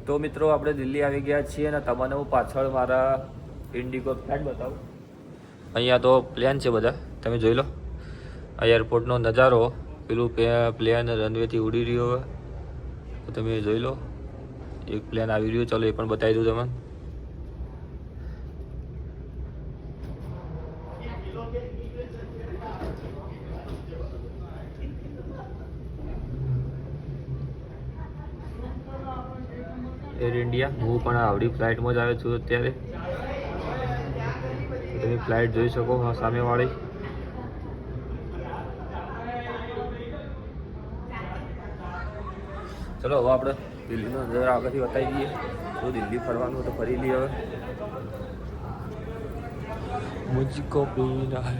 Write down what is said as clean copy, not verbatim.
તો મિત્રો આપણે દિલ્હી આવી ગયા છીએ અને તમને હું પાછળ મારા ઇન્ડિગો ફ્લાઇટ બતાવું. અહીંયા તો પ્લેન છે બધા, તમે જોઈ લો. આ એરપોર્ટનો નજારો, પેલું પ્લેન રનવેથી ઉડી રહ્યો હોય તો તમે જોઈ લો. એક પ્લેન આવી રહ્યું, ચાલો એ પણ બતાવી દઉં તમને. એર ઇન્ડિયા, હું પણ આવડી ફ્લાઇટમાં જ આવ્યો છું અત્યારે. તમે ફ્લાઇટ જોઈ શકો સામેવાળી. ચલો હવે આપણે દિલ્હીનો નજારો આગળથી બતાવી દઈએ. તો દિલ્હી ફરવાનું તો ફરી લઈએ હવે. મુझको पीना है